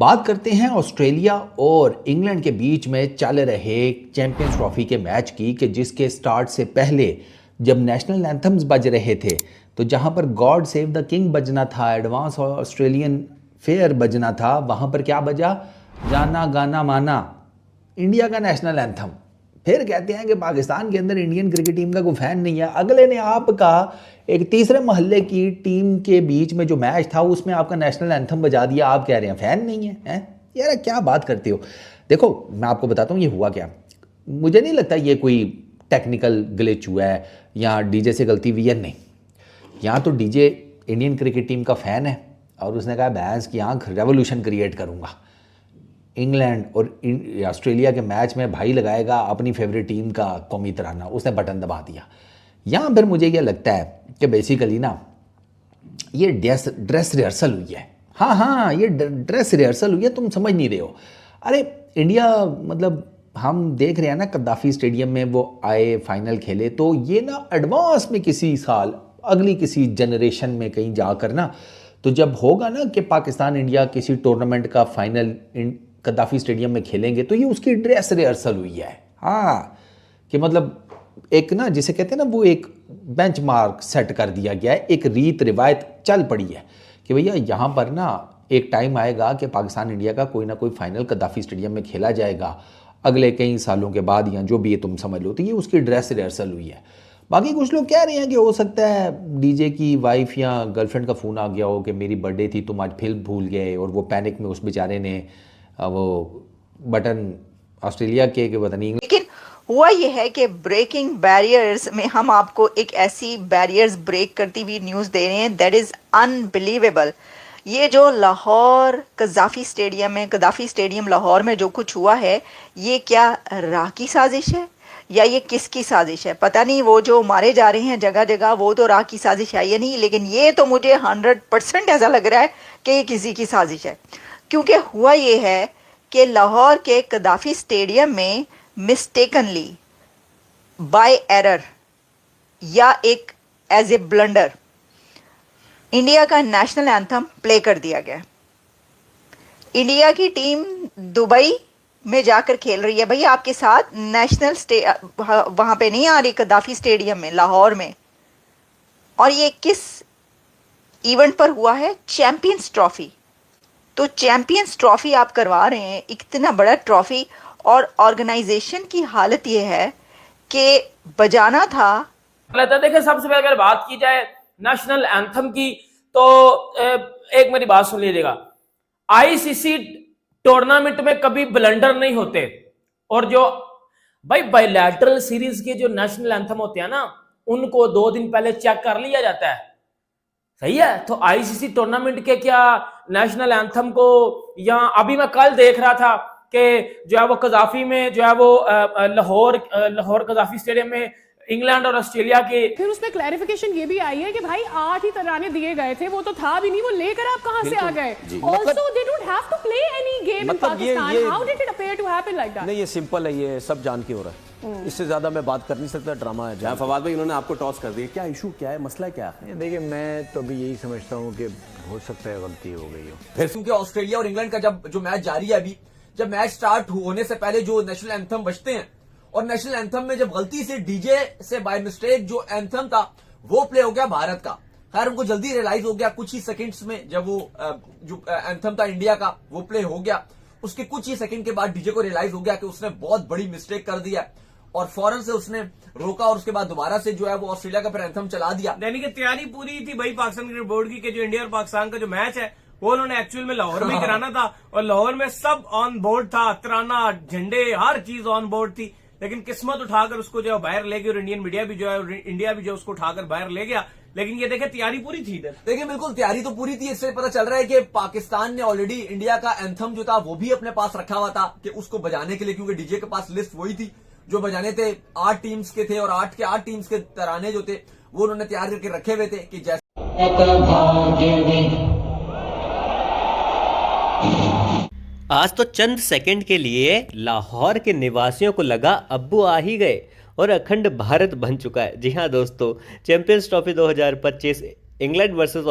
बात करते हैं ऑस्ट्रेलिया और इंग्लैंड के बीच में चल रहे चैंपियंस ट्रॉफी के मैच की कि जिसके स्टार्ट से पहले जब नेशनल एंथम्स बज रहे थे तो जहां पर गॉड सेव द किंग बजना था, एडवांस ऑस्ट्रेलियन फेयर बजना था, वहां पर क्या बजा? जाना गाना माना, इंडिया का नेशनल एंथम। फिर कहते हैं कि पाकिस्तान के अंदर इंडियन क्रिकेट टीम का कोई फैन नहीं है। अगले ने आपका एक तीसरे मोहल्ले की टीम के बीच में जो मैच था उसमें आपका नेशनल एंथम बजा दिया, आप कह रहे हैं फैन नहीं है, हैं? यार क्या बात करते हो। देखो मैं आपको बताता हूँ ये हुआ क्या। मुझे नहीं लगता ये कोई टेक्निकल ग्लिच हुआ है या डीजे से गलती हुई है, नहीं। यहाँ तो डीजे इंडियन क्रिकेट टीम का फ़ैन है और उसने कहा भैंस की आंख रेवोल्यूशन क्रिएट करूँगा, इंग्लैंड और ऑस्ट्रेलिया के मैच में भाई लगाएगा अपनी फेवरेट टीम का कौमी तराना, उसने बटन दबा दिया। यहाँ फिर मुझे ये लगता है कि बेसिकली ना ये ड्रेस रिहर्सल हुई है। हाँ, ये ड्रेस रिहर्सल हुई है, तुम समझ नहीं रहे हो। अरे इंडिया मतलब हम देख रहे हैं ना, कद्दाफी स्टेडियम में वो आए, फाइनल खेले, तो ये ना एडवांस में किसी साल अगली किसी जनरेशन में कहीं जाकर ना, तो जब होगा ना कि पाकिस्तान इंडिया किसी टूर्नामेंट का फाइनल कद्दाफी स्टेडियम में खेलेंगे तो ये उसकी ड्रेस रिहर्सल हुई है। हाँ, कि मतलब एक ना जिसे कहते हैं ना, वो एक बेंचमार्क सेट कर दिया गया है, एक रीत रिवायत चल पड़ी है कि भैया यहाँ पर ना एक टाइम आएगा कि पाकिस्तान इंडिया का कोई ना कोई फाइनल कद्दाफी स्टेडियम में खेला जाएगा अगले कई सालों के बाद, या जो भी ये तुम समझ लो। तो ये उसकी ड्रेस रिहर्सल हुई है। बाकी कुछ लोग कह रहे हैं कि हो सकता है डीजे की वाइफ या गर्लफ्रेंड का फ़ोन आ गया हो कि मेरी बर्थडे थी, तुम आज फिल्म भूल गए, और वो पैनिक में उस बेचारे ने वो बटन ऑस्ट्रेलिया के पता नहीं। लेकिन हुआ ये है कि ब्रेकिंग बैरियर्स में हम आपको एक ऐसी बैरियर्स ब्रेक करती हुई न्यूज़ दे रहे हैं दैट इज़ अनबिलीवेबल। ये जो लाहौर कज़ाफ़ी स्टेडियम लाहौर में जो कुछ हुआ है, ये क्या राह की साजिश है या ये किसकी साजिश है पता नहीं। वो जो मारे जा रहे हैं जगह जगह, वो तो राह की साजिश है या नहीं, लेकिन ये तो मुझे 100% ऐसा लग रहा है कि ये किसी की साजिश है। क्योंकि हुआ ये है कि लाहौर के कद्दाफी स्टेडियम में मिस्टेकनली बाय एरर या एक एज ए ब्लंडर इंडिया का नेशनल एंथम प्ले कर दिया गया। इंडिया की टीम दुबई में जाकर खेल रही है, भाई आपके साथ वहां पे नहीं आ रही, कद्दाफी स्टेडियम में लाहौर में। और ये किस इवेंट पर हुआ है? Champions trophy. तो चैंपियंस ट्रॉफी आप करवा रहे हैं, इतना बड़ा ट्रॉफी, और ऑर्गेनाइजेशन की हालत ये है कि बजाना था। देखिए, सबसे पहले अगर बात की जाए नेशनल एंथम की, तो एक मेरी बात सुन लीजिएगा। आईसीसी टूर्नामेंट में कभी ब्लंडर नहीं होते, और जो भाई बायलैटरल सीरीज के जो नेशनल एंथम होते हैं ना, उनको 2 दिन पहले चेक कर लिया जाता है, सही है। तो आईसीसी टूर्नामेंट के क्या नेशनल एंथम को, या अभी मैं कल देख रहा था कि जो है वो कज़ाफी में जो है वो लाहौर कज़ाफी स्टेडियम में इंग्लैंड और ऑस्ट्रेलिया के, फिर उसमें क्लैरिफिकेशन ये भी आई है कि भाई 8 ही तराने दिए गए थे, वो तो था भी नहीं, वो लेकर आप कहां से आ गए? Also they don't have to play any game in Pakistan. How did it appear to happen like that? नहीं, ये सिंपल है, ये सब जान के हो रहा है, इससे ज्यादा मैं बात कर नहीं सकता। ड्रामा है। जहाँ फवाद भाई उन्होंने आपको टॉस कर दिया, क्या इशू क्या है, मसला क्या है? देखिए, मैं तो अभी यही समझता हूँ कि हो सकता है गलती हो गई हो। फिर क्योंकि ऑस्ट्रेलिया और इंग्लैंड का जब जो मैच जारी है, अभी जब मैच स्टार्ट होने से पहले जो नेशनल एंथम बजते हैं, और नेशनल एंथम में जब गलती से डीजे से बाय मिस्टेक जो एंथम था वो प्ले हो गया भारत का। खैर उनको जल्दी रियलाइज हो गया कुछ ही सेकंड्स में, जब वो जो एंथम था इंडिया का वो प्ले हो गया, उसके कुछ ही सेकंड के बाद डीजे को रियलाइज हो गया कि उसने बहुत बड़ी मिस्टेक कर दिया, और फौरन से उसने रोका, और उसके बाद दोबारा से जो है वो ऑस्ट्रेलिया का फिर एंथम चला दिया। यानी कि तैयारी पूरी थी भाई पाकिस्तान क्रिकेट बोर्ड की कि जो इंडिया और पाकिस्तान का जो मैच है वो उन्होंने एक्चुअल में लाहौर में कराना था, और लाहौर में सब ऑन बोर्ड था, तराना, झंडे, हर चीज ऑन बोर्ड थी। लेकिन किस्मत उठाकर उसको जो बाहर ले गई, और इंडियन मीडिया भी जो है, इंडिया भी जो उसको उठाकर बाहर ले गया। लेकिन ये देखे तैयारी पूरी थी इधर। देखिए बिल्कुल तैयारी तो पूरी थी। इससे पता चल रहा है कि पाकिस्तान ने ऑलरेडी इंडिया का एंथम जो था वो भी अपने पास रखा हुआ था कि उसको बजाने के लिए, क्योंकि डीजे के पास लिस्ट वही थी जो बजाने थे। 8 टीम्स के थे, और 8 के 8 टीम्स के तराने जो थे वो उन्होंने तैयार करके रखे हुए थे कि जैसे। आज तो चंद सेकंड के लिए लाहौर के निवासियों को लगा अब्बू आ ही गए और अखंड भारत बन चुका है। जी हाँ दोस्तों, चैंपियंस ट्रॉफी 2025 इंग्लैंड वर्सेस